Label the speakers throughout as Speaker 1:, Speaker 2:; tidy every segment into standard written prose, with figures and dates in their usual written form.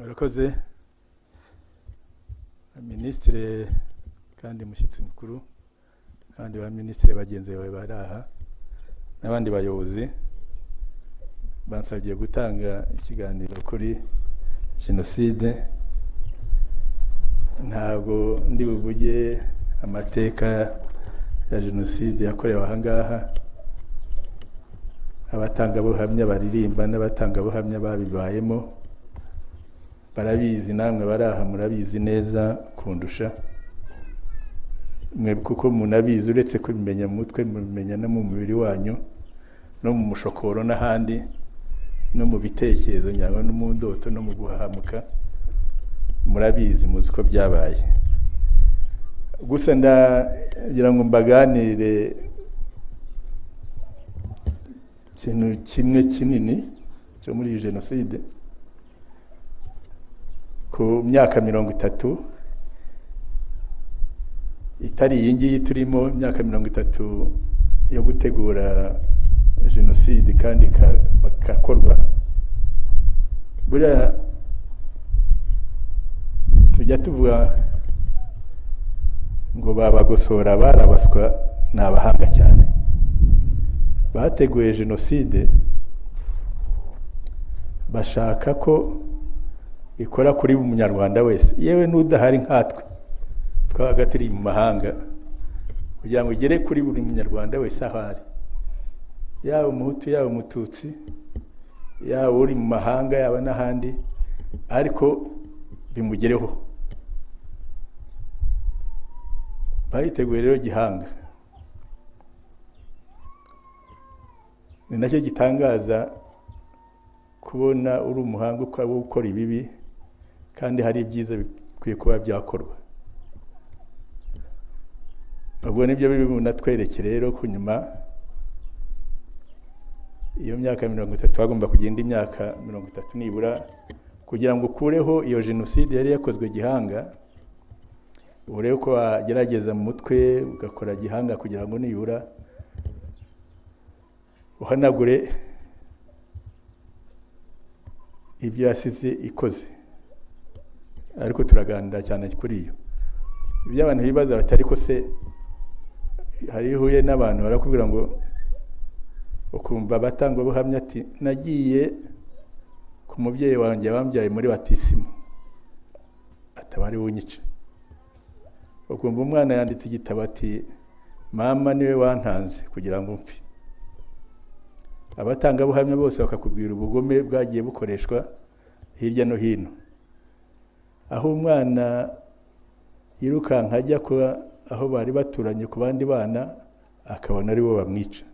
Speaker 1: Urakoze Ministre kandi mushyitsi mukuru kandi ba Ministre bagenzi bawe baraha n'abandi bayobozi bansabye gutanga ikiganiro kuri jenoside. Ntabwo ndi buvuge amateka ya jenoside yakorewe ahangaha, abatangabuhamya baririmba n'abatangabuhamya babibayemo barabizi, namwe baraha murabizi neza kundusha, mwe kuko munabizi uretse kubimenya mu mutwe mubimenya no mu mubiri wanyu no mu mushokoro n'ahandi no mu bitekerezo nyabo no mu ndoto no mu guhahamuka, murabizi muzi ko byabaye. Gusa ndagira ngo mbaganire ikintu kimwe kinini cyo muri jenoside ku myaka 30 itari iyi ngiyi turimo, imyaka 30 yo gutegura jenoside kandi kakorwa. Buriya tujya tuvuga ngo babagosora barabaswa n'abahanga cyane. Bateguye jenoside bashaka ko ikora kuri umunyarwanda wese, yewe n'udahari nkatwe twabaga turi mu mahanga, kugira ngo igere kuri buri munyarwanda wese aho ari, yaba umuhutu yaba umututsi yaba uri mu mahanga yaba n'ahandi, ariko bimugereho. Bayiteguye rero gihanga. Ni nacyo gitangaza kubona uri umuhanga ukaba ukora ibibi kandi hari ibyiza bikwiye kuba byakorwa. Ubwo nibyo bibi bunatwereke rero kunyuma iyo myaka 30 bagomba kugenda imyaka 30 nibura kugira ngo kureho iyo jenoside yari yakozwe gihanga. Urebe ko agerageza mu mutwe ugakora gihanga kugira ngo nibura uhanagure ibyo yasize ikoze. Ariko turaganira cyane kuri iyo ibyo abantu bibaza batari ko se hari huye n'abantu barakubwira ngo ukumva batangwa buhamya ati nagiye ku mubyeyi wanjye bambyaye muri batisimu atabari wunyica. Ukumva umwana yanditse igitabo ati mama niwe wantanze kugira ngo mpfe. Abatanga buhamya bose bakakubwira ubugome bwagiye bukoreshwa hirya no hino, aho umwana yirukanka ajya kuba aho bari baturanye ku bandi bana akabona ari bo bamwica.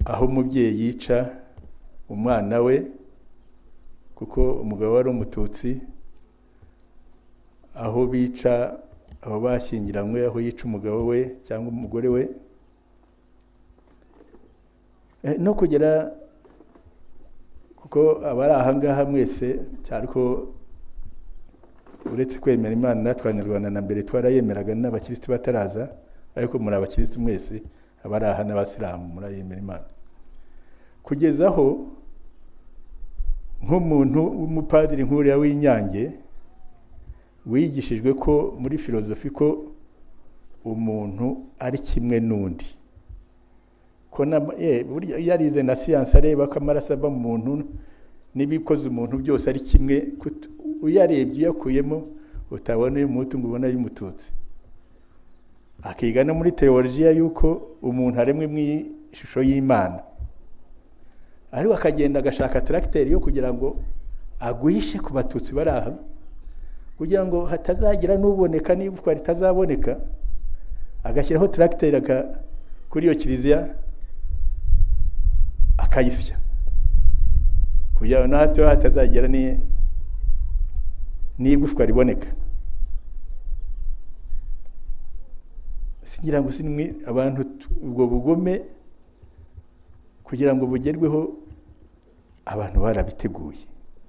Speaker 1: Aho umubyeyi yica umwana we kuko umugabo wari umututsi, aho bica aho bashyingiranywe, aho yica umugabo we cyangwa umugore we, no kugera kuko abari ahangaha mwese cyariko uretse kwemera Imana natwe Abanyarwanda na mbere twarayemeraga n'abakristo bataraza, ariko muri abakristo mwese abari aha n'abasilamu murayemera Imana. Kugeza aho nk'umuntu w'umupadiri nk'uriya w'Inyange wigishijwe ko muri filozofi ko umuntu ari kimwe n'undi, ko burya yarize na siyansi areba ko amaraso ava mu muntu n'ibikoze umuntu byose ari kimwe, uyarebye uyakuyemo utabona uyu mutu ngo ubona y'umututsi. Akiga no muri teologiya yuko umuntu aremwe mu ishusho y'Imana, ariko akagenda agashaka tracteur yo kugira ngo agwishe ku batutsi baraha, kugira ngo hatazagira n'uboneka n'ibufwa ritazaboneka, agashyiraho tracteur kuri iyo kiliziya akayisya kugira ngo hato hatazagira n'ibufwa riboneka. Singira ngo sinimwe abantu ubwo bugome kugira ngo bugerweho abantu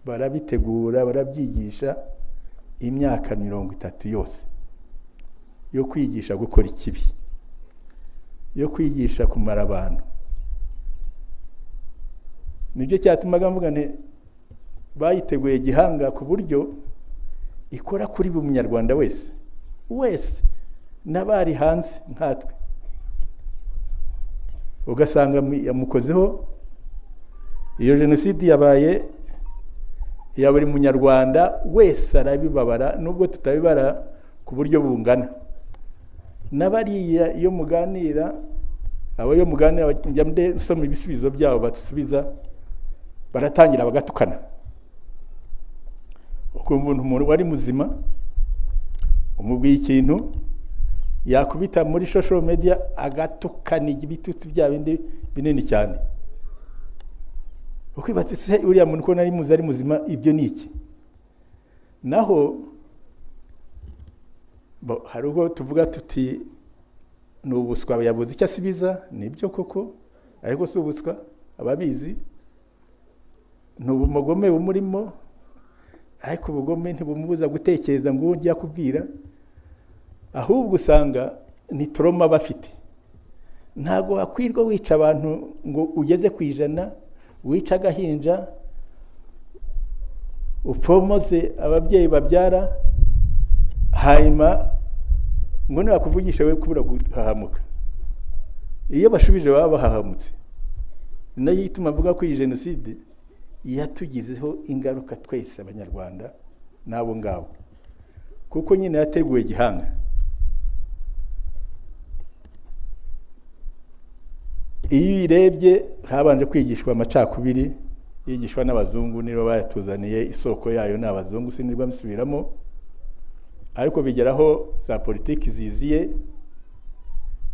Speaker 1: barabitegura barabyigisha imyaka 30 yose yo kwigisha gukora ikibi, yo kwigisha kumara abantu. nibyo cyatumaga mvuga nti bayiteguye gihanga ku buryo ikora kuri buri munyarwanda wese n'abari hanze nkatwe, ugasanga yamukozeho. Iyo jenoside yabaye ya buri munyarwanda wese arabibabara, nubwo tutabibara ku buryo bungana. N'abariya iyo muganira, abo yo muganira njya nsoma ibisubizo byabo batusubiza, baratangira bagatukana. Ukumva umuntu wari muzima umubwiye ikintu yakubita muri social media agatukana ibitutsi bya bindi binini cyane, ukibatse uriya muntu ko nari muzi ari muzima, ibyo ni iki? Naho hari ubwo tuvuga tuti ni ubuswa yabuze icyo asubiza, nibyo koko, ariko si ubuswa, ababizi ni ubumugome bumurimo, ariko ubugome ntibumubuza gutekereza ngo ngiye kubwira, ahubwo usanga ni trauma bafite. Ntago wakwirwa wica abantu ngo ugeze ku 100, wica agahinja, upfomoze ababyeyi babyara, hanyuma ngo nakuvugisha we kubura guhahamuka. Iyo bashubije baba bahahamutse. Nayo ituma avuga ko iyi jenoside yatugizeho ingaruka twese abanyarwanda nabo ngabo, kuko nyine yateguye gihanga. Iyo irebye habanje kwigishwa amacakubiri, yigishwa n'abazungu, nibo bayatuzaniye, isoko yayo n'abazungu, sinirwa misubiramo, ariko bigeraho za politiki ziziye,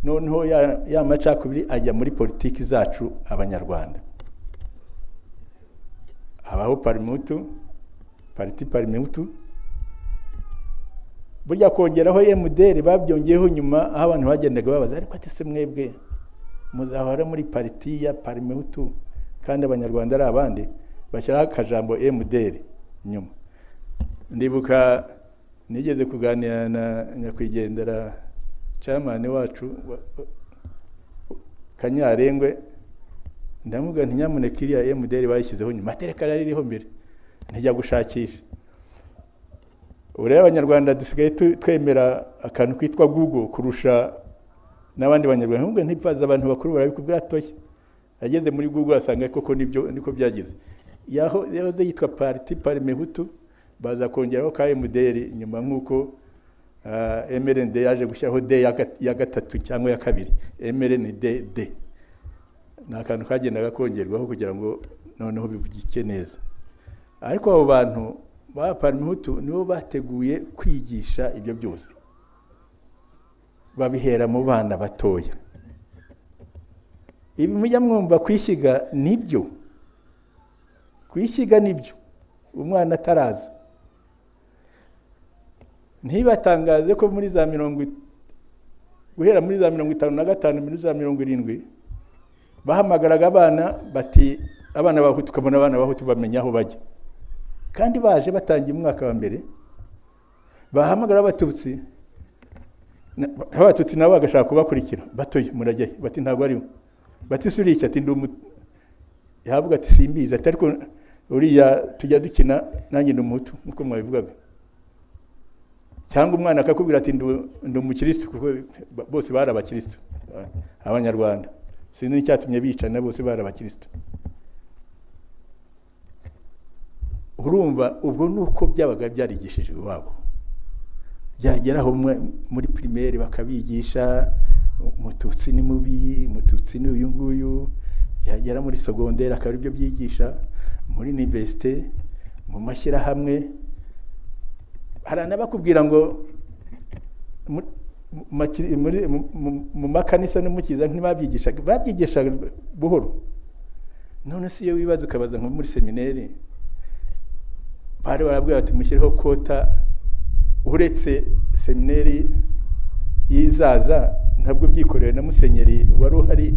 Speaker 1: noneho ya macakubiri ajya muri politiki zacu abanyarwanda. Habaho parti parimutu, burya kongeraho MDR babyongeyeho nyuma, aho abantu bagendaga babaza, ariko ati se mwebwe muzahora muri parti ya parimutu kandi abanyarwanda ari abandi, bashyiraho akajambo MDR nyuma. Ndibuka nigeze kuganira na nyakwigendera chairman wacu Kanyarengwe, ndamuga nti nyamuneka iriya MDR bayishyizeho nyuma, atereka ririho mbere ntijya gushakisha. Ureba abanyarwanda dusigaye twemera akantu kwitwa Google kurusha n'abandi banyarwanda. Nubwo ntipfaza abantu bakuru barabikubwira toye, ageze muri Google asanga koko niko byagize. Yahoze yitwa parti parimehutu, baza kongeraho ka MDR nyuma, nk'uko MRND yaje gushyiraho D ya gatatu cyangwa ya kabiri, MRND. Nta kantu kagendaga kongerwaho kugira ngo noneho bivugike neza. Ariko abo bantu ba parimehutu nibo bateguye kwigisha ibyo byose, babihera mu bana batoya. Ibi mujya mwumva kwishyiga nibyo, umwana ataraza. Ntibatangaze ko muri za guhera muri za 55 muri za 70 bahamagaraga abana bati abana bahutu, kabona abana bahutu bamenya aho bajya, kandi baje batangiye umwaka wa mbere. Bahamagara abatutsi nabo bagashaka kubakurikira, batoye murajye, bati ntabwo ariho, bati suri ati ndumu, yavuga ati simbiza, ati ariko uriya tujya dukina nanjye ndumutu nkuko mwabivugaga. Cyangwa umwana akakubwira ati ndumukristo, kuko bose bari abakristo abanyarwanda, sinzi n'icyatumye bicana, bose bari abakristo. Urumva ubwo nuko byabaga byarigishije iwabo. Byageraho muri primaire bakabigisha umututsi ni mubi, umututsi ni uyu nguyu. Byagera muri secondaire akaba ibyo byigisha, muri université, mu mashyirahamwe. Haranabakubwira ngo mu makanisa no mukiza ntibabyigishaga, babyigishaga buhoro. None si yo wibaza ukabaza nko muri seminaire, bari barabwira ati mushyiriho kota, uretse seminaire yizaza ntabwo byikorewe na musenyeri wari uhari,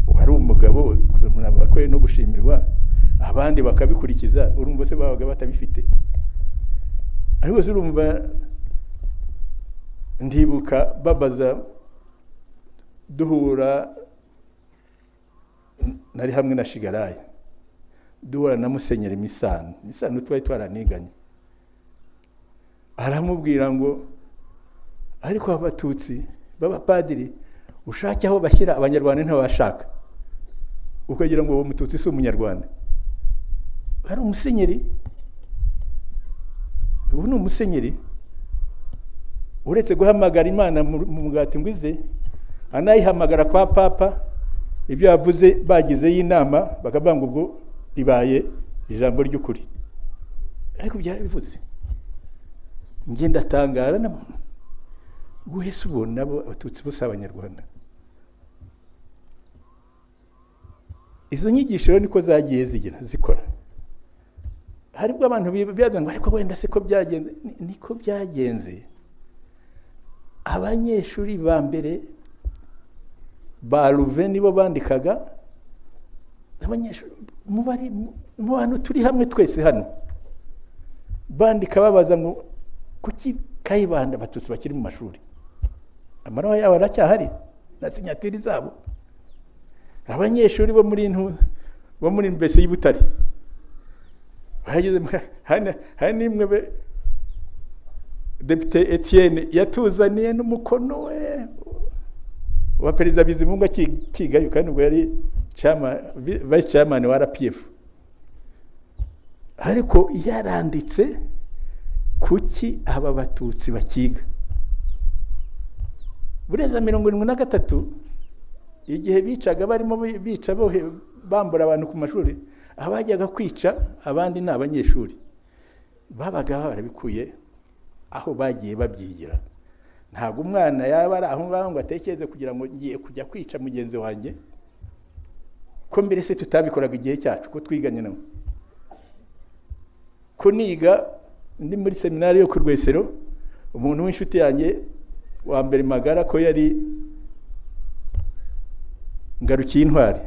Speaker 1: wari umugabo bakwiye no gushimirwa, abandi bakabikurikiza. Urumva se babaga batabifite? Ariko se urumva, ndibuka babaza duhura nari hamwe na Shigaraya duhura na Musenyeri Misano twari twaraniganye, aramubwira ngo ariko abatutsi b'abapadiri ushake aho bashyira abanyarwanda ntabashaka, ukagira ngo uwo mututsi si umunyarwanda. Hari umusenyeri, ubu ni umusenyeri uretse guhamagara Imana mu mugati ngwize, anayihamagara kwa papa, ibyo yavuze bagize y'inama bakavuga ngo ubwo ibaye ijambo ry'ukuri. Ariko byarabivuze, ngenda tangara na wese ubona nabo abatutsi bose abanyarwanda. Izo nyigisho niko zagiye zikora. Haribwo abantu byavuga ngo ariko wenda se ko byagenze, niko byagenze. Abanyeshuri ba mbere ba Louvain nibo bandikaga, abanyeshuri mu bantu turi hamwe twese hano bandika babaza ngo kuki Kayibanda abatutsi bakiri mu mashuri, amaraho yabo aracyahari na sinyatiri zabo. Abanyeshuri bo muri mbese y'Ibutare bageze hari nimwe be Depite Etienne yatuzaniye n'umukono we wa Perezida Bizimungu akigayo, kandi ubwo yari vice chairman wa RPF. Ariko yaranditse kuki aba batutsi bakiga. Bureza 73 igihe bicaga barimo bica bambura abantu ku mashuri, abajyaga kwica abandi n'abanyeshuri babaga barabikuye aho bagiye babyigira. Ntabwo umwana yaba ari aho ngaho ngo atekereze kugira ngo ngiye kujya kwica mugenzi wanjye, ko mbere se tutabikoraga igihe cyacu ko twiganye nawe. Ko niga ndi muri seminari yo ku Rwesero, umuntu w'inshuti yanjye wa mbere magara ko yari Ngarukiye Intwari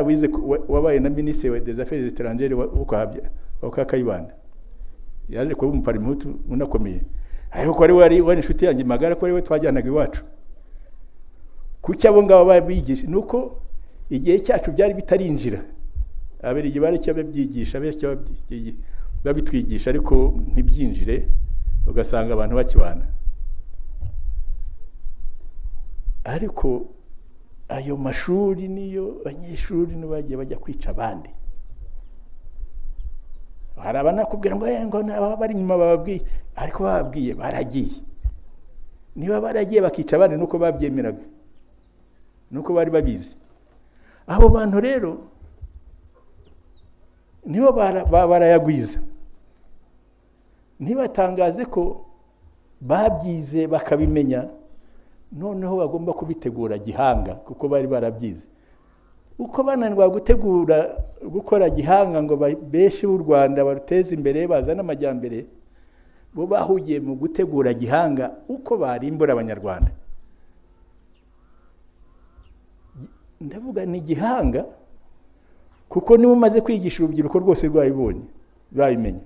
Speaker 1: wize wabaye na ministre des affaires étrangères wa Kayibanda, yaje kuba umuparimutu unakomeye. Ariko ko wari inshuti yanjye magara, ko we twajyanaga iwacu. Kuki abo ngabo babigisha nuko igihe cyacu byari bitarinjira, abirigi bari cyo babyigisha babitwigisha, ariko ntibyinjire, ugasanga abantu bakibana. Ariko ayo mashuri niyo abanyeshuri bagiye bajya kwica abandi. Hari abanakubwira ngo naba bari nyuma bababwiye, ariko bababwiye baragiye. Niba baragiye bakica abandi nuko babyemeraga, nuko bari babizi. Abo bantu rero nibo barayagwiza, ntibatangaze ko babyize bakabimenya, noneho bagomba kubitegura gihanga, kuko bari barabyize. Uko bananirwa gukora gihanga ngo beshe u Rwanda baruteze imbere bazana amajyambere, bo bahugiye mu gutegura gihanga uko barimbura abanyarwanda. Ndavuga ni gihanga kuko niba umaze kwigisha urubyiruko rwose rwayibonye bayimenye,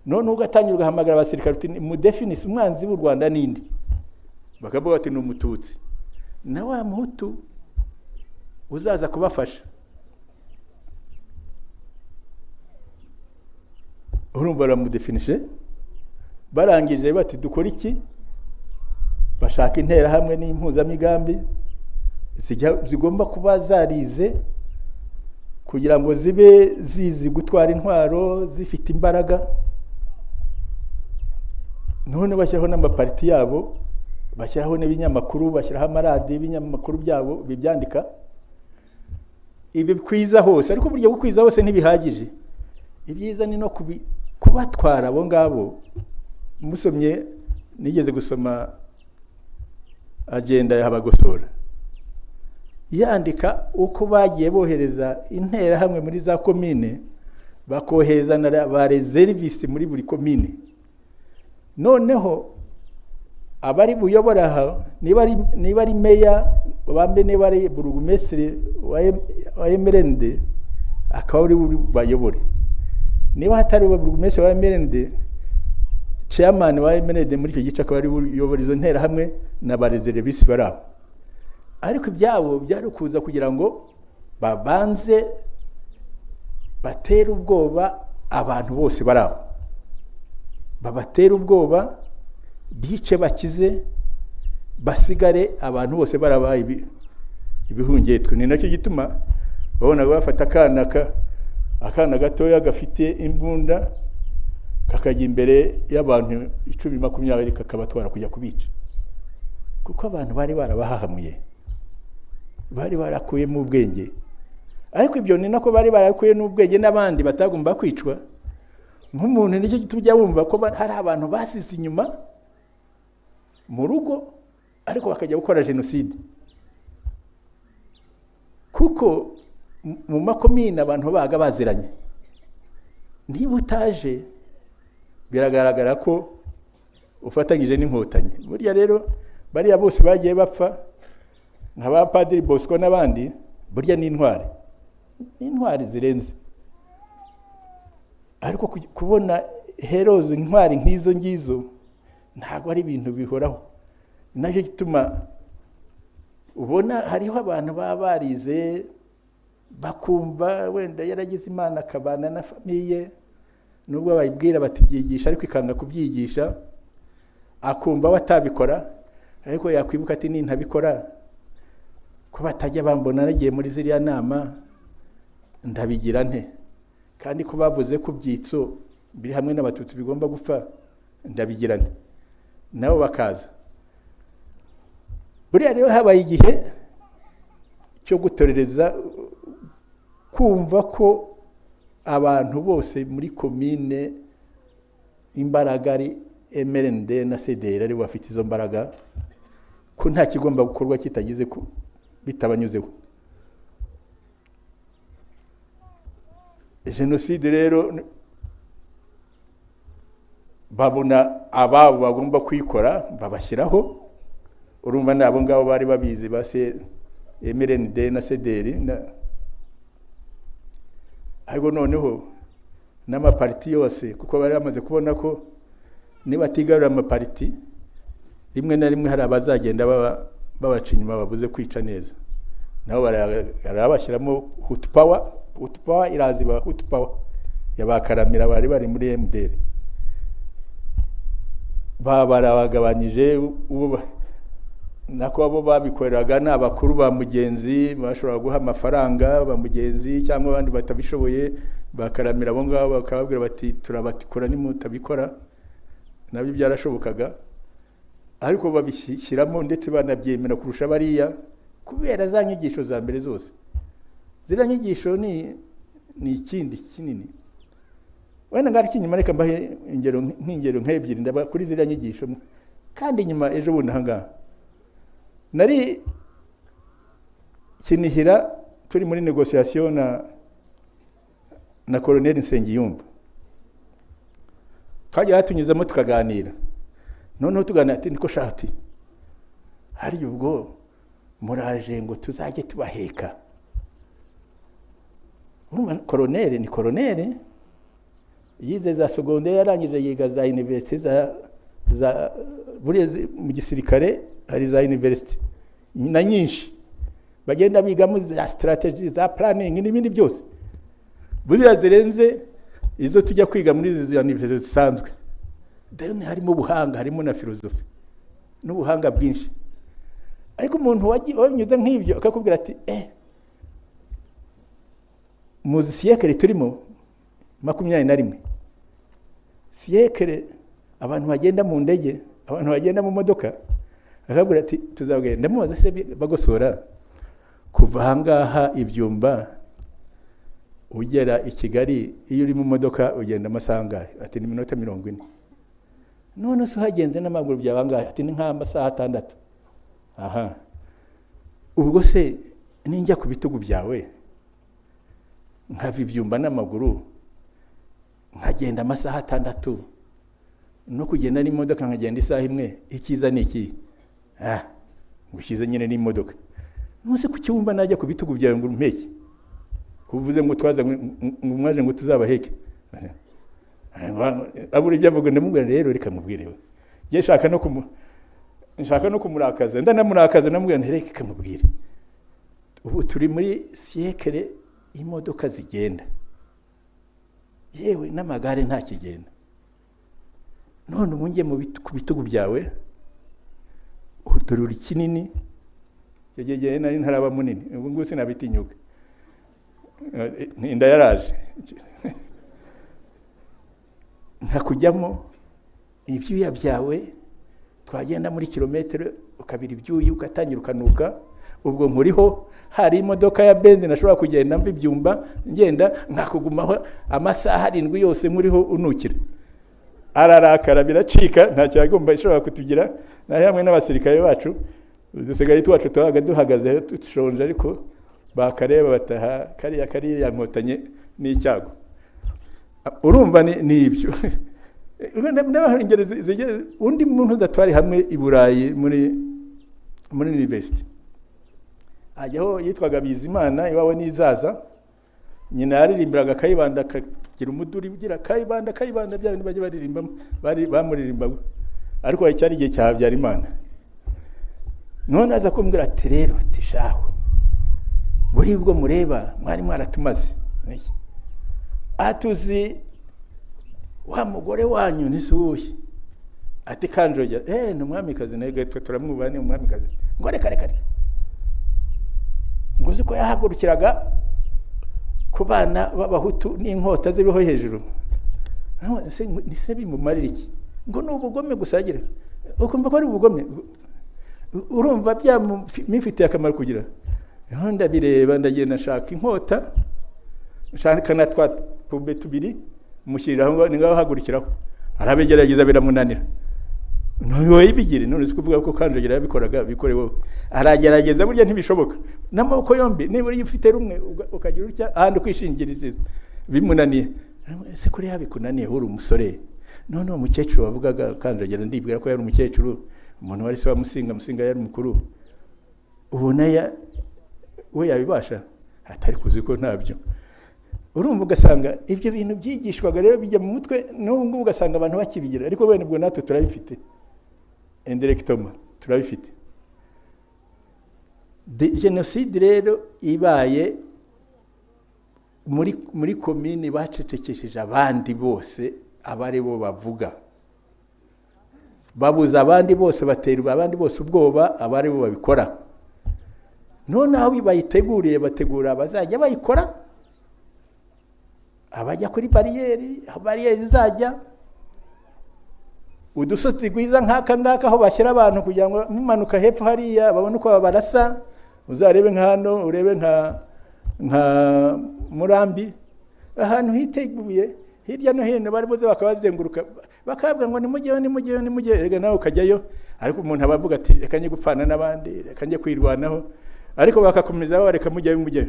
Speaker 1: none ugatangira ugahamagara abasirikare uti mudefinise umwanzi w'u Rwanda nindi, bakavuga ati ni umututsi, na wa muhutu uzaza kubafasha. Urumva baramudefinishe, barangije bati dukora iki, bashaka intera hamwe n'impuzamigambi zigomba kuba zarize kugira ngo zibe zizi gutwara intwaro, zifite imbaraga. None bashyiraho n'amapariti yabo, bashyiraho n'ibinyamakuru, bashyiraho amaradiyo, ibinyamakuru byabo bibyandika. Ibi kwiza hose, ariko buryo gukwiza hose ntibihagije. Ibyiza ni no kubatwara abo ngabo. Musomye nigeze gusoma agenda ya Habagosora, yandika uko bagiye bohereza intera hamwe muri za komine, bakohereza na ba reserviste muri buri komine. Noneho abari buyobora aho, niba ari meya bambe, niba ari burugumestre wa MRND akaba ari bayobore, niba hatari burugumestre wa MRND chairman wa MRND muri icyo gice akaba ari buyobora izo ntera hamwe na ba reserviste baraho. Ariko ibyabo byari kuza kugira ngo babanze batera ubwoba abantu bose baraho, babatera ubwoba, bice bakize, basigare abantu bose barabaye ibihungetwe. Ni nacyo gituma babona bafata akana gatoya gafite imbunda kakajya imbere y'abantu 10-20 kakabatwara kujya kubica, kuko abantu bari barabahahamuye, bari barakuye mu bwenge. Ariko ibyo ni nako bari barakuye n'ubwenge n'abandi batagomba kwicwa. Nk'umuntu nicyo gitujya wumva ko hari abantu basize inyuma mu rugo ariko bakajya gukora jenoside, kuko mu makomine abantu baga baziranye. Niba utaje biragaragara ko ufatanyije n'inkotanyi. Burya rero bariya bose bagiye bapfa nk'aba Padiri Bosco n'abandi, burya ni intwari zirenze. Ariko kubona heroes intwari nk'izo ngizo ntabwo ari ibintu bihoraho. Nacyo gituma ubona hariho abantu barize bakumva wenda yaragize Imana akabana na famiye, nubwo bayibwira bati byigisha ariko ikanga kubyigisha, akumva watabikora, ariko yakwibuka ati nintabikora ko batajya bambona nagiye muri ziriya nama ndabigira nte, kandi ko bavuze ko byitso biri hamwe n'abatutsi bigomba gupfa ndabigira nte, nabo bakaza. Buriya rero habaye igihe cyo gutorereza, kumva ko abantu bose muri komine imbaraga ari MRND na CDR ari bafite izo mbaraga, ko nta kigomba gukorwa kitagize ko bitabanyuzeho. Jenoside rero babona ababo bagomba kwikora babashyiraho. Urumva nabo ngabo bari babizi base MRND na CDR ariko noneho n'amaparti yose, kuko bari bamaze kubona ko niba tigarura amaparti rimwe na rimwe hari abazagenda babaca inyuma babuze kwica neza, nabo barabashyiramo Hutu power iraziba Hutu power yabakaramira bari muri MDR, barabagabanyije. Ubu nako abo babikoreraga n'abakuru ba Mugenzi bashobora guha amafaranga ba Mugenzi cyangwa abandi batabishoboye, bakaramira abo ngabo bakababwira bati turabatikora nimutabikora. Nabyo byarashobokaga, ariko babishyiramo ndetse banabyemera kurusha bariya, kubera za nyigisho za mbere zose. Zira nyigisho ni ikindi kinini. Wenda ngari kinyuma reka mbahe ingero nk'ebyiri ndaba kuri zira nyigisho, kandi nyuma ejo bundi hanga nari Kinihira turi muri negotiation na Colonel Nsengiyumva, kajya hatunyuzamo tukaganira. Noneho tuganira ati niko shati hari ubwo muraje ngo tuzajye tubaheka. Colonel ni Colonel yize za secondaire, yarangije yiga za university za buriya mu gisirikare hari za university na nyinshi, bagenda biga mu za strategy za planning n'ibindi byose. Buriya zirenze izo tujya kwiga muri izi university zisanzwe. Then harimo ubuhanga, harimo na philosophy n'ubuhanga bwinshi. Ariko umuntu wanyuze nk'ibyo akakubwira ati muzi siècle turimo 21 siècle, abantu bagenda mu ndege, abantu bagenda mu modoka, akabwira ati tuzagenda. Mubaza se bagosora kuva hangaha Ibyumba ugera i Kigali, iyo uri mu modoka ugenda amasaha, ati ni minota 40. None so hagenze n'amaguru byabangaye, ati ni nk'amasaha 6. Aha, ubwo se ninjya ku bitugu byawe nkava Ibyumba n'amaguru nkagenda amasaha 6, no kugenda n'imodoka nkagenda isaha imwe, ikiza ni iki? Ngukiza nyine n'imodoka. Nose kucyumva najya ku bitugu byawe ngo umpeke, kuvuze ngo twaza mwaje ngo tuzabaheke. Aburi byavuga ndamubwira rero reka mubwirewe. Ye nshaka no kumurakaza, ndanamurakaza namubwira reka mubwire. ubu turi muri siècle imodoka zigenda, yewe n'amagare nta kigenda. None ubu ngiye ku bitugu byawe udururi kinini, yegeye nari ntaraba munini, ubu ngubu sinabitinyuka, inda yaraje nkakujyamo ibyuya byawe, twagenda muri kilometero ukabira ibyuya ugatangira ukanuka. Ubwo nkuriho hari imodoka ya benzi nashobora kugenda mva ibyumba ngenda nkakugumaho amasaha 7 yose nkuriho unukira. Ararakara biracika, nta cyagomba ishobora kutugira. Nari hamwe n'abasirikare bacu, dusigaye twacu twaga duhagaze tushonje, ariko bakareba bataha kariya yankotanye n'icyago. Urumva ni ibyo. N'abahengere undi muntu datwari hamwe i Burayi muri university. Ajyaho yitwaga Bizimana, iwawe n'izaza. Nyina yaririmbiraga Kayibanda, akagira umuduri ugira Kayibanda bya bintu baje baririmba, bamuririmba. Ariko cyari igihe cya Habyarimana. None aza kumbwira ati rero tishaho, buri bwo mureba mwari mwaratumaze atuzi wa mugore wanyu nisuye ati Kanjoja, n'umwamikazi naye turamwubane umwamikazi, ngo reka ngo uzi ko yahagurukiraga ku bana b'abahutu n'inkota ziriho hejuru. Nise bimumarira iki? Ngo ni ubugome gusagira. Ukumva ko ari ubugome? Urumva byamufitiye akamaro kugira. Ndabireba ndagenda nshaka inkota, nshaka na twa pumbe tubiri, mushyiriraho ngo ningaho hagurukiraho. Arabegerageza biramunanira. None ibigire, none sikuvuga ko Kanjogera yabikoraga bikorewe. Aragerageza burya ntibishoboka. N'amaboko yombi niba ufite rumwe ukagira utya ahandi kwishingiriza bimunaniye. Ese kuri yabikunaniye uri umusore. None umukecuru wavugaga Kanjogera, ndibwira ko yari umukecuru, umuntu wari se wa Musinga yari mukuru. Ubona we yabibasha atari kuzi ko ntabyo. Urumva ugasanga ibyo bintu byigishwaga rero bijya mu mutwe, n'ubu ngubu ugasanga abantu bakibigira, ariko bene bwo natwe turabifite indirectement, turabifite. Genocide rero ibaye muri komine bacecekesheje abandi bose, abari bo bavuga, babuza abandi bose, baterwa abandi bose ubwoba, abari bo babikora. None aho bayiteguriye, bategura abazajya bayikora, abajya kuri bariyeri zizajya udusozi gwiza nk'aka ngaka aho bashyira abantu kugira ngo mumanuka hepfo hariya babone uko babarasa. Uzarebe nka hano, urebe nka Murambi, ahantu hiteguye hirya no hino bari buze bakabazenguruka, bakabwa ngo nimujye, rega nawe ukajyayo. Ariko umuntu abavuga ati reka njye gupfana n'abandi, reka njye kwirwanaho, ariko bakakomeza bareka mujye.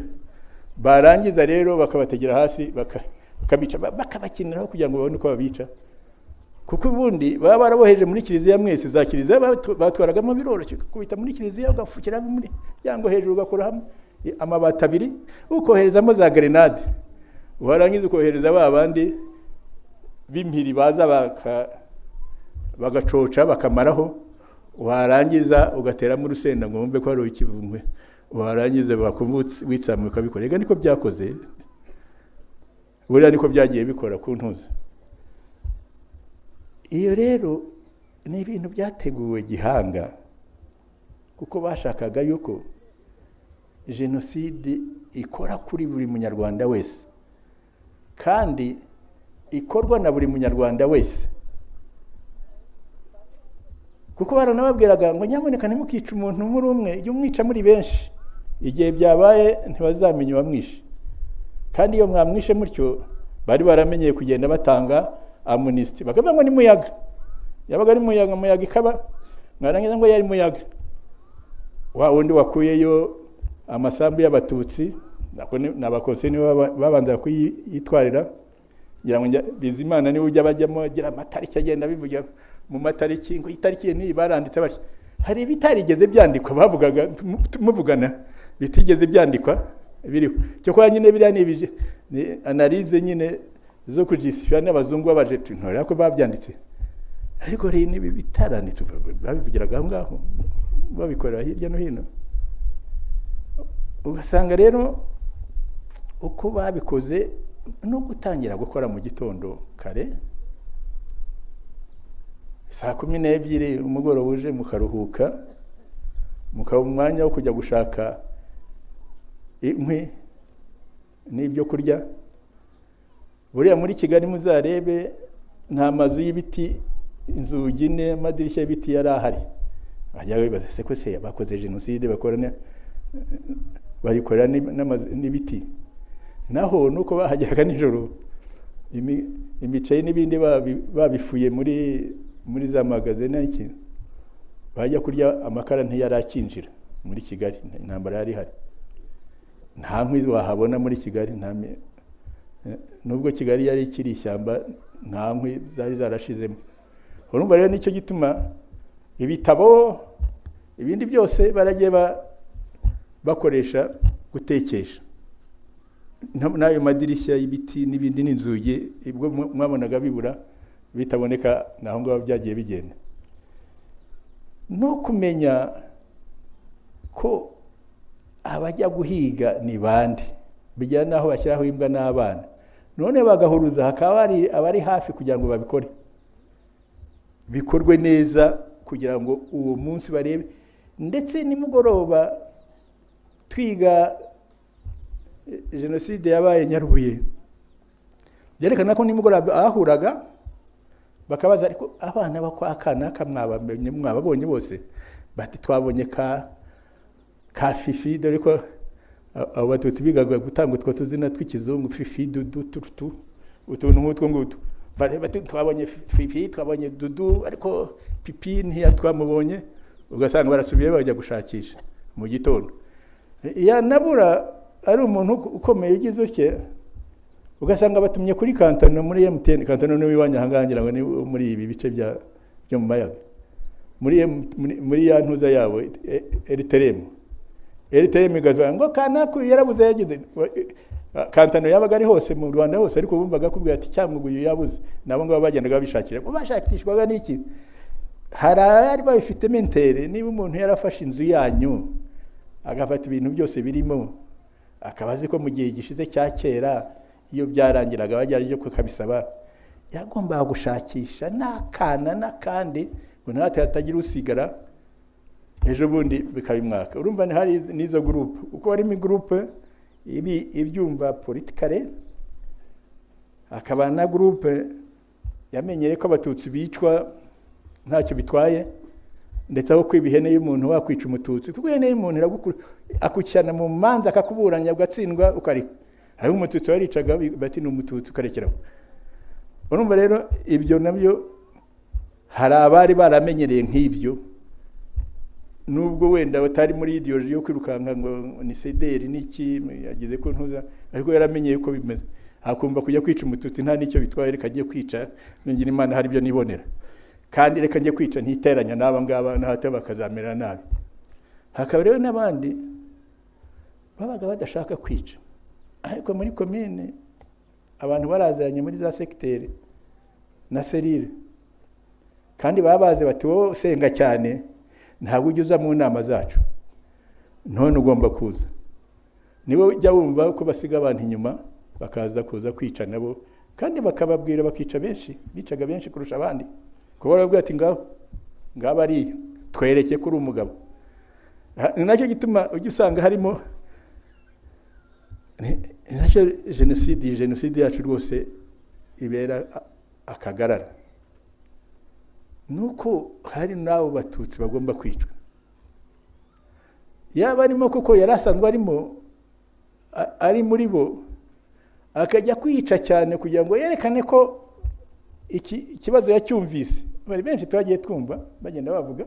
Speaker 1: Barangiza rero bakabategera hasi, bakabica, bakabakiniraho kugira ngo babone uko babica. Kuko ubundi baba baraboheje muri kiliziya, mwese za kiliziya batwaragamo biroroshye, kubita muri kiliziya ugafukira muri yango hejuru, ugakora amabati abiri, ukoherezamo za grenade, warangiza ukohereza babandi b'impiri baza bagacoca bakamaraho, warangiza ugateramo urusenda ngo wumve ko ari ikivumwe, warangiza bakumutse witsamwe ukabikora. Ega niko byakoze, buriya niko byagiye bikora ku ntuza. Iyo rero ni ibintu byateguwe gihanga, kuko bashakaga yuko genocide ikora kuri buri munyarwanda wese, kandi ikorwa na buri munyarwanda wese. Kuko baranababwiraga ngo nyamuneka ntimukice umuntu muri umwe, iyo umwica muri benshi, igihe byabaye ntibazamenya uwamwishe. Kandi iyo mwamwishe mutyo, bari baramenyeye kugenda batanga amnesty, bakavuga ngo ni Muyaga, yabaga ari Muyaga ikaba, mwarangiza ngo yari Muyaga, wa wundi wakuyeyo amasambu y'abatutsi, n'abakonseni babanza kuyitwarira, ngira ngo Bizimana niwe ujya bajyamo, gira amatariki agenda bivuga mu matariki, ngo itariki ni baranditse bati hari bitarigeze byandikwa, bavugaga tumuvugana bitigeze byandikwa biriho. Cyo kwa nyine biriya nibije ni analyse nyine zo kujisifya n'abazungu babaje tintora ko babyanditse, ariko rero nibi bitaranditse babivugiraga aho ngaho, babikorera hirya no hino. ugasanga rero uko babikoze no gutangira gukora mu gitondo kare saa 12 umugoroba uje mukaruhuka mukaba umwanya wo kujya gushaka inkwi n'ibyo kurya. Buriya muri Kigali muzarebe nta mazu y'ibiti, inzugi n'amadirishya y'ibiti yari ahari. Bajya bibaza se ko se bakoze jenoside bakorana bayikorera n'ibiti. Naho nuko bahageraga nijoro imicaye n'ibindi babifuye muri za magazine n'iki bajya kurya amakara ntiyarakinjira muri Kigali, intambara yari hari. Nta nkwi wahabona muri Kigali, nubwo Kigali yari ikiri ishyamba nta nkwi zari zarashizemo. Urumva rero nicyo gituma ibitabo ibindi byose baragiye bakoresha gutekesha n'ayo madirishya y'ibiti n'ibindi n'inzugi ibwo mwabonaga bibura bitaboneka naho ngaho byagiye bigenda. No kumenya ko abajya guhiga ni bandi bijyana naho bashyiraho imbwa n'abana, none bagahuruza hakaba abari hafi kugira ngo babikore bikorwe neza kugira ngo uwo munsi barebe. Ndetse nimugoroba twiga jenoside yabaye Nyarubuye byerekana ko nimugoroba ahuraga bakabaza ariko abana bakwakana kamwabamenye mwababonye bose bati twabonye ka fifi, dore ko abo batutsi bigaga gutanga utwo tuzina tw'ikizungu fifi, dudu, tutu, utuntu nk'utwo ngutu. Bati twabonye fifi, twabonye dudu, ariko pipi ntiyatwamubonye. Ugasanga barasubiye bajya gushakisha mu gitondo. Ya nabura ari umuntu ukomeye ugize uke, ugasanga batumye kuri Kantano muri MTN. Kantano niwe wanyahangangira ngo ni muri ibi bice byo mu mayaga, muri ya ntuza yabo RTM igavuga ngo Kanaku yarabuze yagize. Kantano yabaga ari hose mu Rwanda hose, ariko bumvaga kubwira ati Cyamuguyu yabuze, nabo ngo bagendaga bishakira ko bashakishwaga n'iki. Harari babifite mentere. Niba umuntu yarafashe inzu yanyu agafata ibintu byose birimo akabazi ko mu gihe gishize cya kera iyo byarangiraga bajya ryo kubisaba, yagomba gushakisha n'akana n'akandi ngo natwe hatagira usigara ejo bundi bikabimwaka. Urumva ni hari nizo group, uko ari mi group ibyumva politikare, akaba na group yamenyere ko abatutsi bicwa ntacyo bitwaye, ndetse aho kwibihene y'umuntu wakwica umututsi kuko ihene y'umuntu akucyana mu manza akakuburanya ugatsindwa ukari hari umututsi waricaga bati n'umututsi ukarekeraho. Urumva rero ibyo nabyo hari abari baramenyereye nk'ibyo, nubwo wenda batari muri ideology yo kwirukanka ngo ni sederi niki yagize ko ntuza, ariko yaramenyeye ko bimeze. Akumva kujya kwica umututsi nta nicyo bitwaye, reka agiye kwica ningira Imana hari byo nibonera, kandi reka njye kwica ntiteranya n'aba ngaba n'ahate bakazamera nabi. Hakaba rero n'abandi babaga badashaka kwica, ariko muri commune abantu barazanye muri za secteur na serire, kandi babaze bati wowe senga cyane ntabwo ujya mu nama zacu, none ugomba kuza. Nibo jya wumva ko basiga abantu inyuma bakaza kuza kwica nabo, kandi bakababwira bakica benshi, bicaga benshi kurusha abandi. Kuba baravuga ati ngaba ari twereke kuri umugabo. Nacyo gituma ujye usanga harimo nacyo jenoside yacu rwose ibera akagarara, nuko hari nabo batutsi bagomba kwicwa. Yaba arimo kuko yarasanzwe ari muri bo, akajya kwica cyane kugira ngo yerekane ko ikibazo yacyumvise. Bari benshi twagiye twumva bagenda bavuga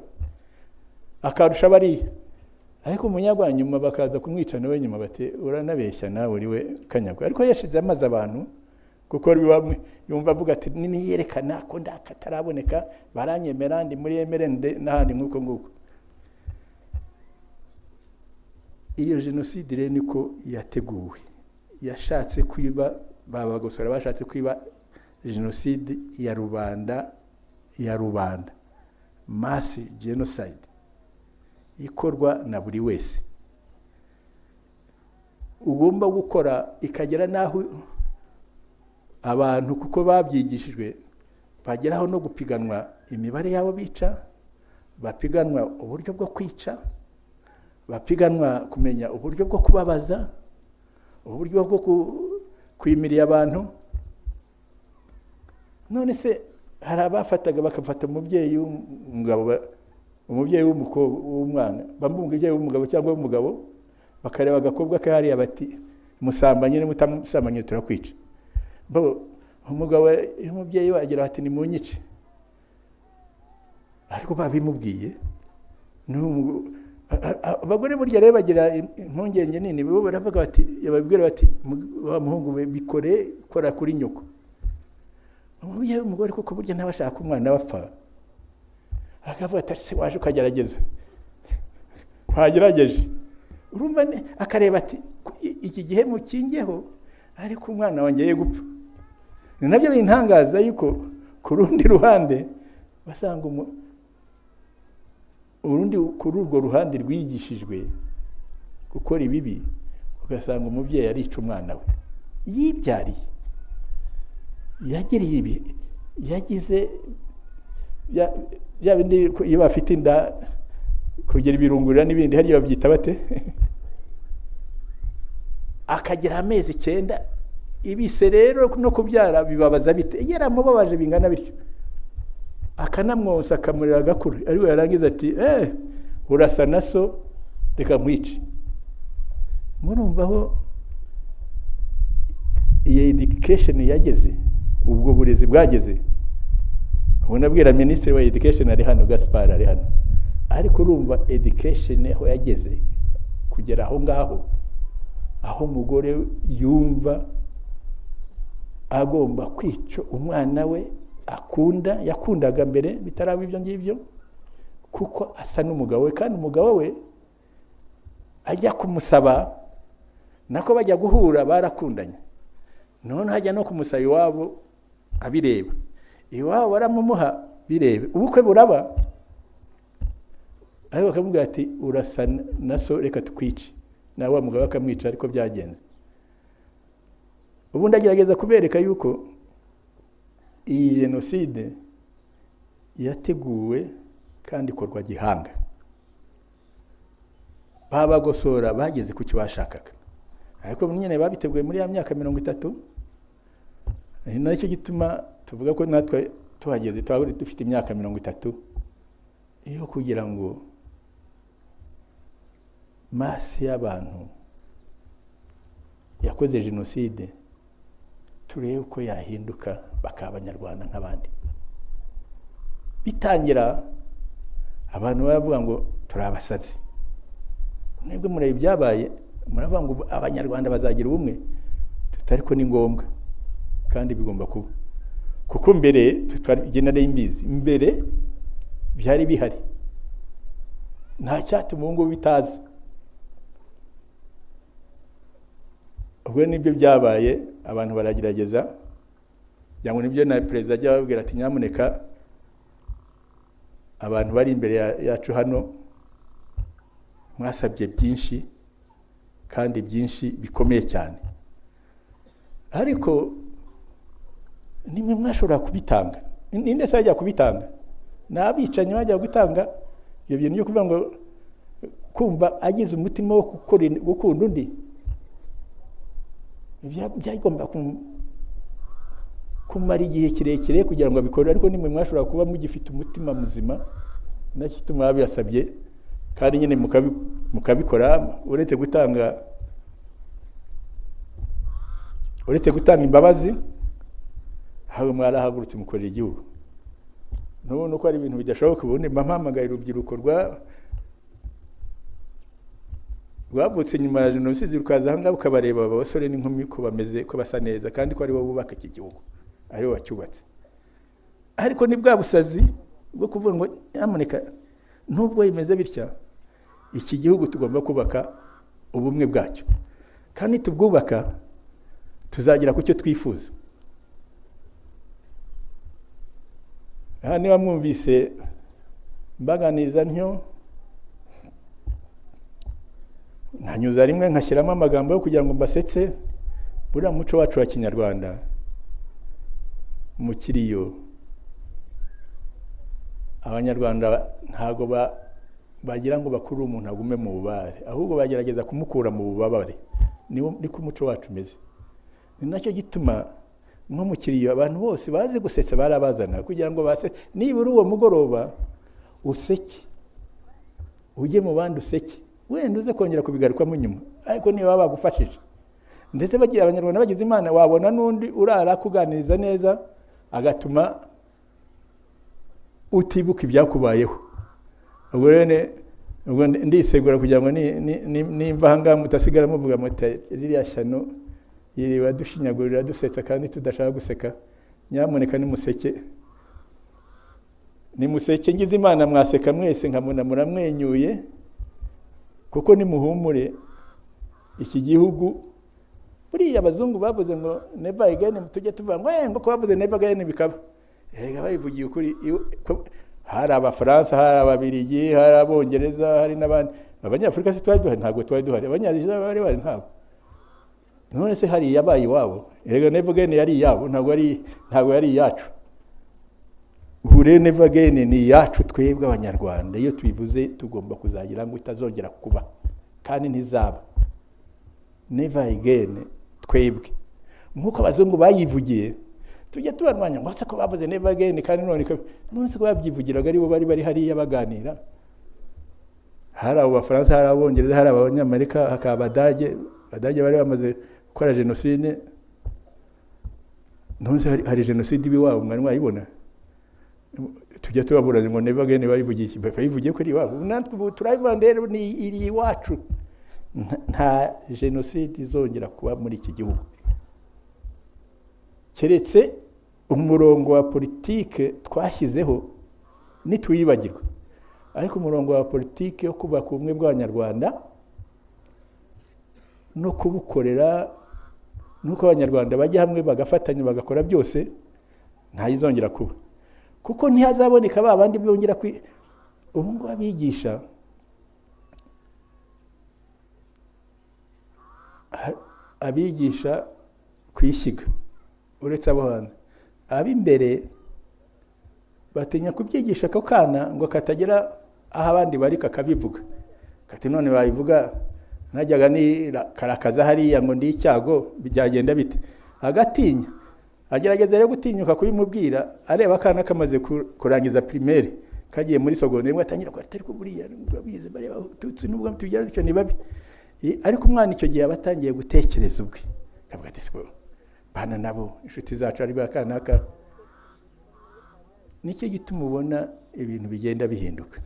Speaker 1: akarusha bari, ariko umunyagwanyuma bakaza kumwica nawe nyuma bate uranabeshya nawe uri we Kanyagwa. Ariko yashize amaze abantu kuko ari bamwe yumva avuga ati nini yerekana ko ndakataraboneka baranyemera ndi muri emerende n'ahandi nk'uko nguko. Iyo jenoside rero niko yateguwe, yashatse kwiba babagosora, bashatse kwiba jenoside ya rubanda mass genocide ikorwa na buri wese. ugomba gukora ikagera naho abantu kuko babyigishijwe bageraho no gupiganwa imibare yabo bica, bapiganwa uburyo bwo kwica, bapiganwa kumenya uburyo bwo kubabaza, uburyo bwo kwimiriya abantu. None se hari abafataga bakafata umubyeyi w'umugabo, umubyeyi w'umwana, bamubwiye w'umugabo cyangwa w'umugabo, bakareba agakobwa kahariya bati musambanye n'mutamusambanye turakwica. Umugabo umubyeyi wagira ati ni munyice, ariko babimubwiye. Abagore burya rero bagira impungenge nini, bo baravuga bati yababwira bati wa muhungu we bikore kora kuri nyoko. Umubyeyi w'umugore kuko burya ntabashaka umwana bapfa, akavuga ati se waje ukagerageza, wagerageje urumva akareba ati iki gihe mukingeho ariko umwana wongeye gupfa. Ni nabyo bintangaza yuko ku rundi ruhande basanga urundi kuri urwo ruhande rwigishijwe gukora ibibi, ugasanga umubyeyi arica umwana we yibyariye, yagiriye ibi, yagize ya bindi iyo bafite inda kugira ibirungurira n'ibindi hariya babyita bate akagira amezi 9 ibise rero no kubyara bibabaza bite, yaramubabaje bingana bityo, akanamwosa akamurira agakuru, ariko yarangiza ati urasa na so reka nkwice. Murumvaho iyi education yageze, ubwo burezi bwageze. Ubona bwira ministre wa education ari hano, Gaspar ari hano, ariko urumva education aho yageze kugera aho ngaho, aho umugore yumva agomba kwica umwana we akunda, yakundaga mbere bitaraba ibyo ngibyo, kuko asa n'umugabo we, kandi umugabo we ajya kumusaba nako bajya guhura barakundanye, none hajya no kumusaba iwabo abireba, iwabo baramumuha birebe, ubukwe buraba, ariko bakamubwira ati urasa na so reka tukwice, nawe mugabo akamwica, ariko byagenze. Ubu ndagerageza kubereka yuko iyi jenoside yateguwe kandi ikorwa gihanga, babagosora bageze ku cyo bashakaga, ariko nyine babiteguye muri ya myaka 30. Ni nacyo gituma tuvuga ko natwe tuhageze twaburi dufite imyaka 30 iyo kugira ngo masi y'abantu yakoze jenoside turebe uko yahinduka bakaba abanyarwanda nk'abandi. Bitangira abantu bavuga ngo turabasazi, mwebwe murabe byabaye, muravuga ngo abanyarwanda bazagira ubumwe, tutariko ni ngombwa kandi bigomba kuba, kuko mbere tutagena imbizi, mbere byari bihari, nta cyatuma ngo bitaza. Ubwo nibyo byabaye, abantu baragerageza, cyangwa nibyo na president ajya babwira ati nyamuneka abantu bari imbere yacu hano mwasabye byinshi kandi byinshi bikomeye cyane, ariko nimwe mwashobora kubitanga. Ninde se ajya kubitanga? Nabicanye bajya gutanga ibyo bintu byo kuvuga ngo kumva agize umutima wo gukunda undi, byagomba kumara igihe kirekire kugira ngo abikore, ariko nimwe mwashobora kuba mugifite umutima muzima, nacyo gituma babiyasabye kandi nyine mukabikora, uretse gutanga imbabazi, aho mwarahagurutse mukorera igihugu. Nubona ko ari ibintu bidashoboka, ubundi mpamagaye urubyiruko rwavutse nyuma ya jenoside rukaza aha ngaha ukabareba abasore n'inkumi ko bameze, ko basa neza, kandi ko ari bo bubaka iki gihugu, ari bo bacyubatse. Ariko ni bwa busazi bwo kuvuga ngo nyamuneka nubwo bimeze bitya, iki gihugu tugomba kubaka ubumwe bwacyo, kandi tubwubaka tuzagira ku cyo twifuza. Aha niba mwumvise mbaganiza ntyo nkanyuza rimwe nkashyiramo amagambo yo kugira ngo mbasetse. Buriya muco wacu wa Kinyarwanda mu kiriyo, Abanyarwanda ntago bagira ngo bakuru umuntu agume mu bubabare, ahubwo bagerageza kumukura mu bubabare. Niko umuco wacu umeze. Ni nacyo gituma nko mu kiriyo abantu bose bazi gusetsa barabazana kugira ngo nibura uwo mugoroba useke, ujye mu bandi useke, wenda uze kongera kubigarukamo nyuma, ariko niba bagufashije. Ndetse bagiye Abanyarwanda bagize Imana, wabona n'undi urara kuganiriza neza agatuma utibuka ibyakubayeho. Ubwo ndisegura kugira ngo nimva hanga mutasigara muvuga muti ririya shyano yiriwe dushinyagurira dusetsa kandi tudashaka guseka. Nyamuneka nimuseke ngize Imana mwaseka mwese nkamuna muramwenyuye, kuko nimuhumure. Iki gihugu buriya abazungu bavuze ngo never again, tujye tuvuga ngo ko bavuze never again bikaba. Bayivugiye ukuri. Hari Abafaransa, hari Ababiligi, hari Abongereza, hari n'abandi. Abanyafurika se twari duhari? Ntabwo twari duhari. Abanyaziya bari ntabwo. None se hari yabaye iwabo? Never again yari iyabo, ntabwo yari iyacu. Hure never again ni iyacu twebwe Abanyarwanda. Iyo tubivuze tugomba kuzagira ngo itazongera kuba, kandi ntizaba. Never again twebwe. Nkuko abazungu bayivugiye, tujye tubarwanya ngo se ko bavuze never again, kandi none se ko babyivugiraga ari bo bari hariya baganira. Hari Abafaransa, hari Abongereza, hari Abanyamerika, hakaba Abadage bari bamaze gukora jenoside. None se hari jenoside iwabo mwari mwayibona? Tujye tubaburanye ngo never again bayivugiye ko ari iwabo. Natwe turayivandera ni iri iwacu. Nta jenoside izongera kuba muri iki gihugu, keretse umurongo wa politike twashyizeho nituyibagirwa. Ariko umurongo wa politike yo kubaka ubumwe bw'Abanyarwanda no kubukorera, nuko Abanyarwanda bajya hamwe bagafatanya bagakora byose, ntayizongera kuba. Kuko ntihazaboneka babandi bongera ubu ngo abigisha kwishyiga, uretse abo hanze. Ab'imbere batinya kubyigisha ako kana ngo katagera aho abandi bari kakabivuga. Kati none bayivuga najyaga ni karakaza hariya ngo ndi icyago byagenda bite. Agatinya, agerageza rero gutinyuka kubimubwira, areba kana kamaze kurangiza primaire kagiye muri secondaire, ngo atangira ko atari ko buriya urabize bareba tutsi nubwo tugera cyo ni babi. Ariko umwana icyo gihe abatangiye gutekereza ubwe, kavuga ati siko bana nabo inshuti zacu ari bakanaka. Nicyo gituma ubona ibintu bigenda bihinduka,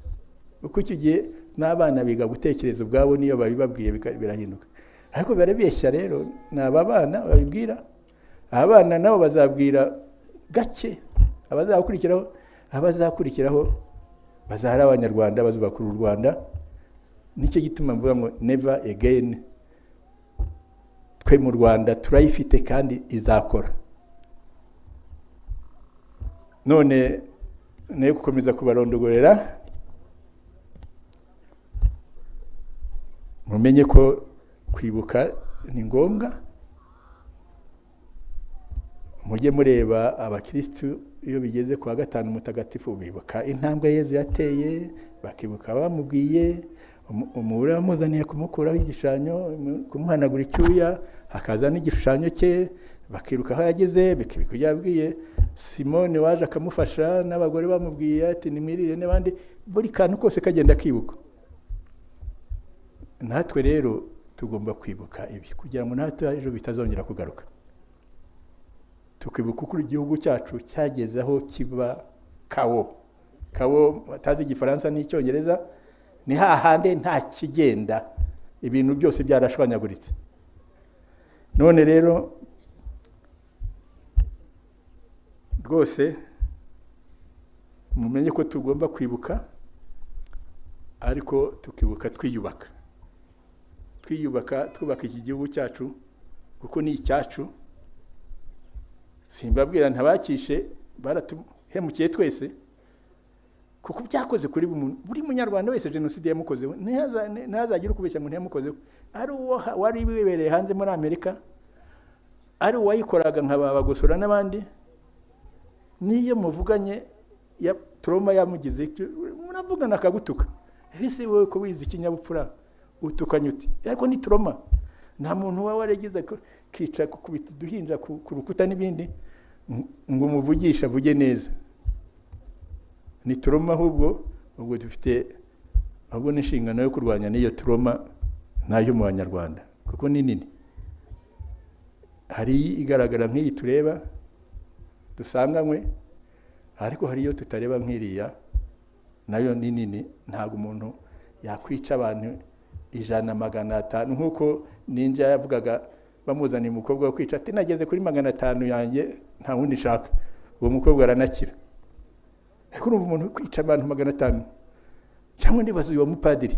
Speaker 1: uko icyo gihe n'abana biga gutekereza ubwabo, niyo babibabwiye birahinduka. Ariko barabeshya rero, n'aba bana babibwira, abana nabo bazabwira gake abazakurikiraho bazahara Abanyarwanda bazubakura u Rwanda. Nicyo gituma mvuga ngo never again. Twe mu Rwanda turayifite kandi izakora. None nayo gukomeza kubarondogorera, mumenye ko kwibuka ni ngombwa. Mujye mureba abakristu iyo bigeze kwa gatanu mutagatifu bibuka intambwe Yezu yateye, bakibuka bamubwiye, umubure wamuzaniye kumukuraho igishushanyo, kumuhanagura icyuya, hakaza n'igishushanyo cye, bakiruka aho yageze, bikibuka yabwiye Simone waje akamufasha, n'abagore bamubwiye ati nimirire, n'abandi. Buri kantu kose kagenda kibuka. Natwe rero tugomba kwibuka ibi kugira ngo natwe ejo bitazongera kugaruka. Tukibuka uko igihugu cyacu cyageze aho kiba kawo batazi Igifaransa n'Icyongereza, ni hahande nta kigenda, ibintu byose byarashwanyaguritse. None rero rwose mumenye ko tugomba kwibuka, ariko tukibuka twiyubaka, twubaka iki gihugu cyacu kuko ni icyacu. Simbabwira ntabakishe, baratuhemukiye twese. kuko byakoze kuri buri munyarwanda wese jenoside yamukozeho. Ntihazagira ukubeshya ngo ntiyamukozeho. Ari uwo wari wibereye hanze muri Amerika, ari uwayikoraga nk'abagosora n'abandi, niyo muvuganye ya trauma yamugize muravugana akagutuka. Ese wowe ko wize ikinyabupfura utukanye uti ariko ni trauma. Nta muntu wawe waregize kica kukubita duhinja ku rukuta n'ibindi ngo umuvugisha avuge neza. Ni trauma ahubwo dufite ahubwo n'inshingano yo kurwanya n'iyo trauma nayo mu Banyarwanda kuko ni nini. Hari igaragara nk'iyi tureba dusanganywe, ariko hari iyo tutareba nk'iriya nayo ni nini. Ntabwo umuntu yakwica abantu 100-500 nk'uko Ninja yavugaga bamuzaniye umukobwa wo kwica ati nageze kuri 500 yanjye nta wundi nshaka. Uwo mukobwa aranakira. Ariko umuntu kwica abantu 500 cyangwa ndibaza uwo mupadiri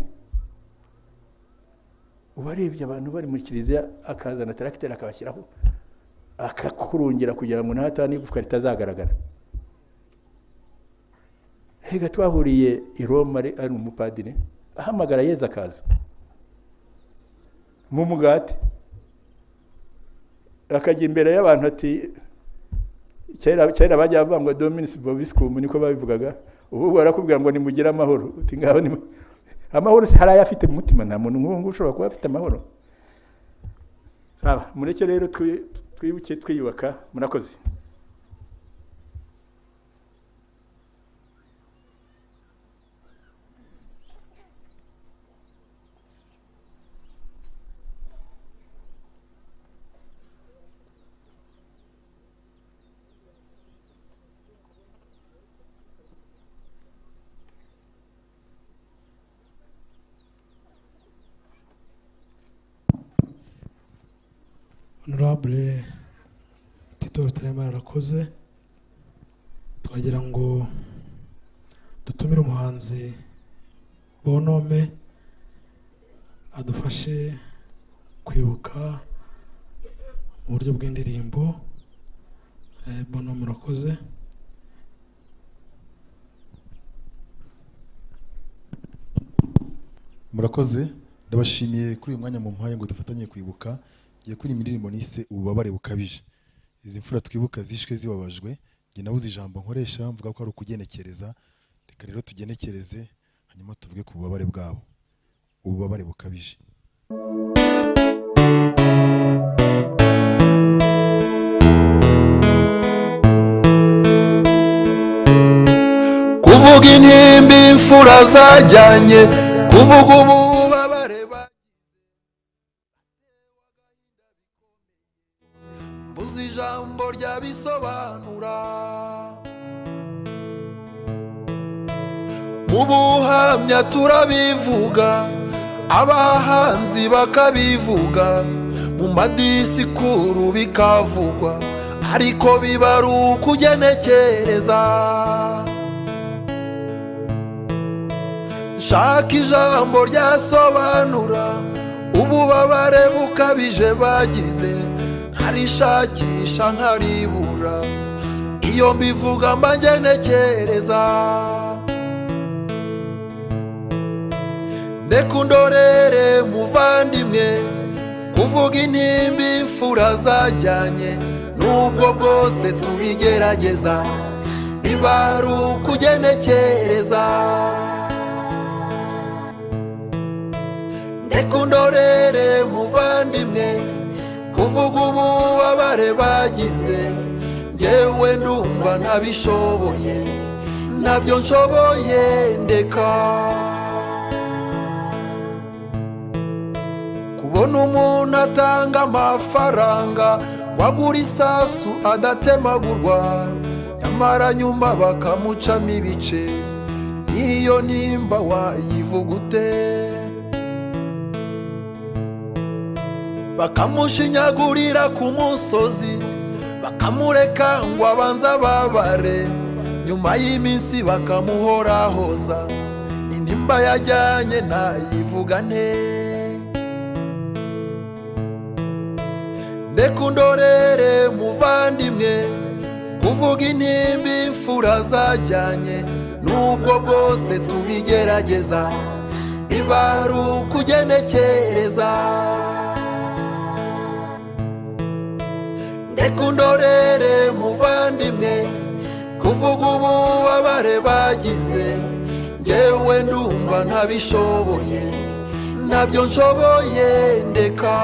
Speaker 1: ubarebye abantu bari muri kiliziya akazana tracteur akabashyiraho akakurungira kugira ngo ntatani igufwa ritazagaragara. Hega twahuriye i Roma ari umupadiri ahamagara Yezu akaza mu mugati akajya imbere y'abantu ati cyera bajya bavuga ngo Dominus Vobiscum niko babivugaga. Ubu barakubwira ngo nimugire amahoro. Uti ngaho ni amahoro se hari ayafite mu mutima. Nta muntu nk'uwo ushobora kuba afite amahoro. Sawa, mureke rero twibuke twiyubaka. Murakoze.
Speaker 2: Honorable Tito Rutaremara arakoze. Twagira ngo dutumire umuhanzi Bonhomme adufashe kwibuka mu buryo bw'indirimbo. Bonhomme arakoze.
Speaker 3: Murakoze, ndabashimiye kuri uyu mwanya mu mpaye ngo dufatanye kwibuka. Giye kuri indirimbo nise ububabare bukabije. Izi mfura twibuka zishwe zibabajwe, nge nabuze ijambo nkoresha mvuga ko ari ukugenekereza. Reka rero tugenekereze hanyuma tuvuge ku bubabare bwabo. Ububabare bukabije.
Speaker 4: Kuvuga intimba imfura zajyanye, kuvuga ububabare mbuze ijambo ryabisobanura. Mu buhamya turabivuga, abahanzi bakabivuga, mu madisikuru bikavugwa, ariko biba ari ukugenekereza. Nshaka ijambo ryasobanura ububabare bukabije bagize, nkarishakisha nkaribura, iyo mbivuga mba ngenekereza. Ndeka undorere muvandimwe, kuvuga intimba imfura zajyanye, nubwo bwose tubigerageza, biba ari ukugenekereza. Ndeka undorere muvandimwe, kuvuga ububabare bagize, njyewe ndumva ntabishoboye, ntabyo nshoboye. Ndeka kubona umuntu atanga amafaranga wagura isasu adatemagurwa, nyamara nyuma bakamucamo ibice, niyo nimba wayivuga ute? Bakamushinyagurira ku musozi, bakamureka ngo abanze ababare, nyuma y'iminsi bakamuhorahoza, intimba yajyanye nayivuga nte? Ndeka undorere muvandimwe, kuvuga intimba imfura zajyanye, nubwo bwose tubigerageza biba ari ukugenekereza. Ndeka undorere muvandimwe, kuvuga ububabare bagize njyewe ndumva ntabishoboye, ntabyo nshoboye ndeka.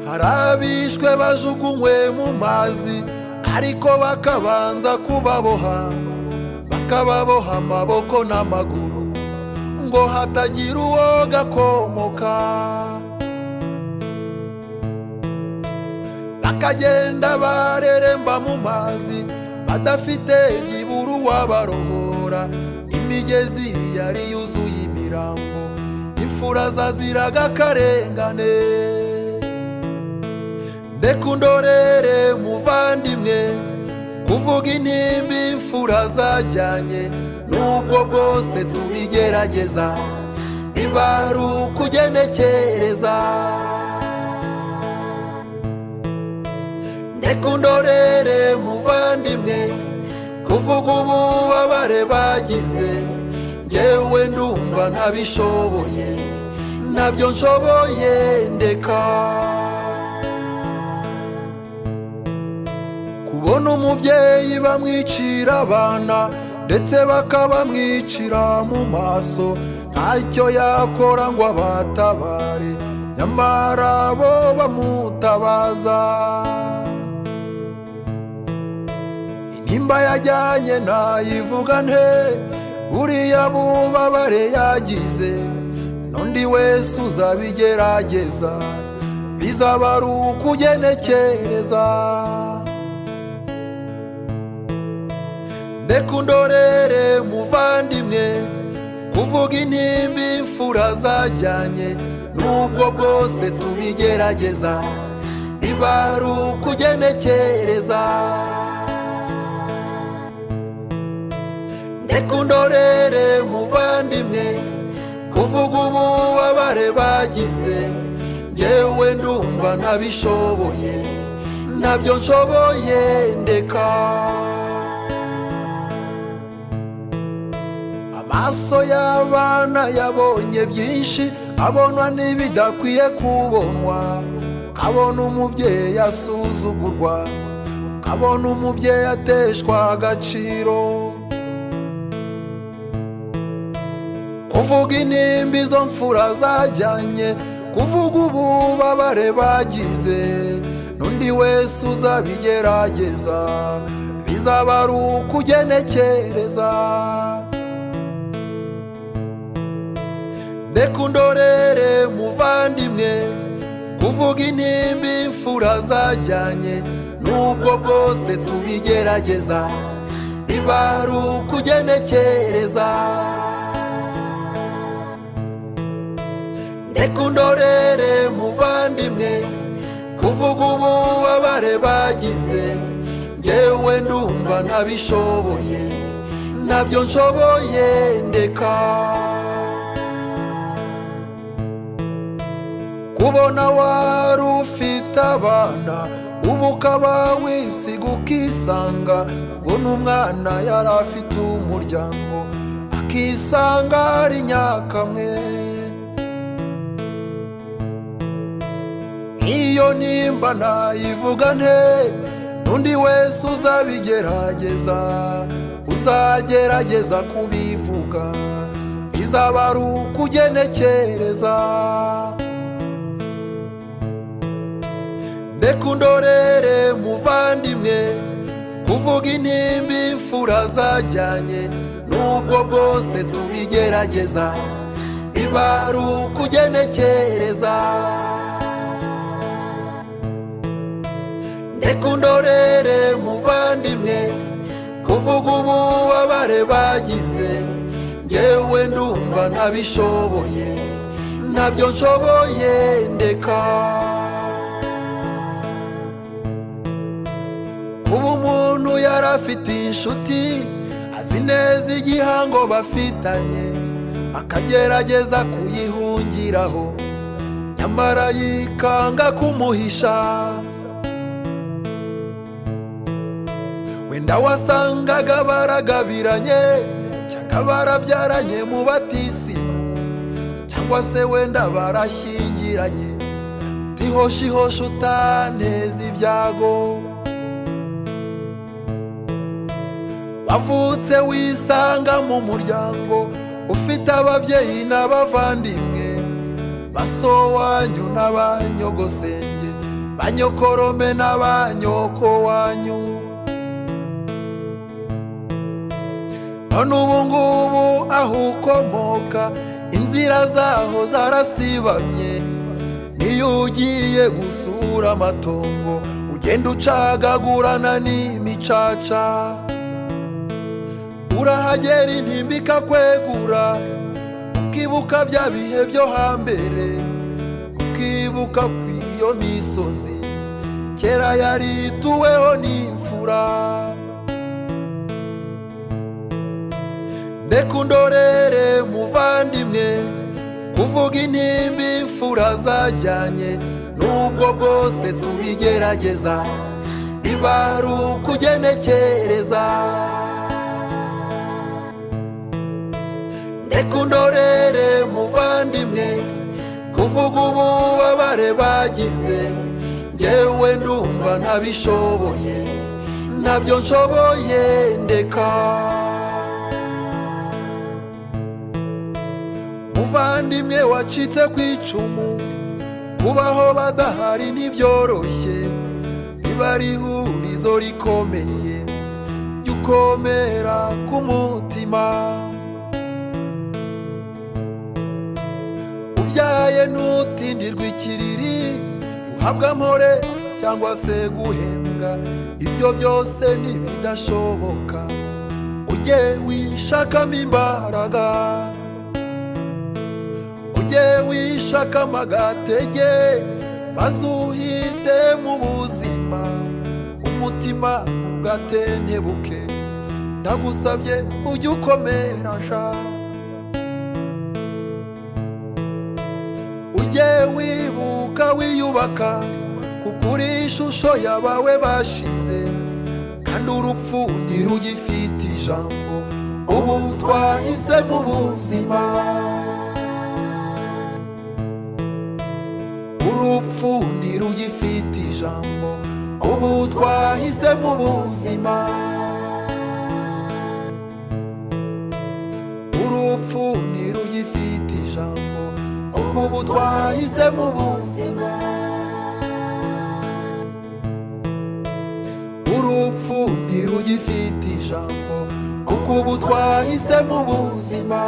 Speaker 4: Hari abishwe bajugunywe mu mazi ariko bakabanza kubaboha, bakababoha amaboko n'amaguru ngo hatagira uwo gakomoka, bakagenda bareremba mu mazi badafite byibura uwabarohora. Imigezi yari yuzuye imirambo, imfura zaziraga akarengane. Ndeka undorere muvandimwe, kuvuga intimba imfura zajyanye nubwo bwose tubigerageza biba ari ukugenekereza. Ndeka undorere muvandimwe, kuvuga ububabare bagize njyewe ndumva ntabishoboye, ntabyo nshoboye ndeka. Kubona umubyeyi bamwicira abana ndetse bakabamwicira mu maso, ntacyo yakora ngo abatabare, nyamara bo bamutabaza. Intimba yajyanye nayivuga nte, buriya bubabare yagize n'undi wese uzabigerageza bizaba ari ukugenekereza. Ndeka undorere muvandimwe, kuvuga intimba imfura zajyanye nubwo bwose tubigerageza biba ari ukugenekereza. Ndeka undorere muvandimwe, kuvuga ububabare bagize njyewe ndumva ntabishoboye, ntabyo nshoboye ndeka. Amaso y'abana yabonye byinshi, abonwa n'ibidakwiye kubonwa. Ukabona umubyeyi asuzugurwa, ukabona umubyeyi ateshwa agaciro. Kuvuga intimba izo mfura zajyanye, kuvuga ububabare bagize n'undi wese uzabigerageza bizaba ari ukugenekereza. Ndeka undorere muvandimwe, kuvuga intimba imfura zajyanye nubwo bwose tubigerageza biba ari ukugenekereza. Ndeka undorere muvandimwe, kuvuga ububabare bagize njyewe ndumva ntabishoboye, ntabyo nshoboye ndeka. Kubona wari ufite abana ubu ukaba wisiga ukisanga, ubona umwana yari afite umuryango akisanga ari nyakamwe. Iyo nimba nayivuga nte, n'undi wese uzabigerageza uzagerageza kubivuga bizaba ari ukugenekereza. Ndeka undorere muvandimwe, kuvuga intimba imfura zajyanye nubwo bwose tubigerageza biba ari ukugenekereza. Ndeka undorere muvandimwe, kuvuga ububabare bagize njyewe ndumva ntabishoboye, ntabyo nshoboye ndeka. Kuba umuntu yari afite inshuti azi neza igihango bafitanye, akagerageza kuyihungiraho nyamara yikanga kumuhisha. We wasangaga baragabiranye cyangwa barabyaranye mu batisimu cyangwa se wenda barashyingiranye utihoshihoshi utaneza ibyago wavutse wisanga mu muryango ufite ababyeyi n'abavandimwe baso wanyu n'abanyogosenge banyokorome n'abanyoko wanyu none ubu ngubu aho ukomoka inzira zaho zarasibamye niyo ugiye gusura amatongo ugenda ucagagurana n'imicaca urahagera intimba ikakwegura ukibuka bya bihe byo hambere ukibuka kw'iyo misozi kera yari ituweho n'imfura ndeka undorere muvandimwe kuvuga intimba imfura zajyanye nubwo bwose tubigerageza biba ari ukugenekereza ndeka undorere muvandimwe kuvuga ububabare bagize njyewe ndumva ntabishoboye ntabyo nshoboye ndeka muvandimwe wacitse ku icumu kubaho badahari ntibyoroshye riba ari ihurizo rikomeye ry'ukomera k'umutima ubyaye ntutindirwe ikiriri uhabwa mpore cyangwa se guhembwa ibyo byose ntibidashoboka ujye wishakamo imbaraga ujye wishakamo agatege maze uhite mu buzima umutima ugatentebuke ndagusabye ujye ukomera sha ujye wibuka wiyubaka kuko uri ishusho y'abawe bashize kandi urupfu ntirugifite ijambo ubu twahise mu buzima urupfu ntirugifite ijambo ubu twahise mu buzima urupfu ntirugifite ijambo ubu twahise mu buzima urupfu ntirugifite ijambo kuko ubu twahise mu buzima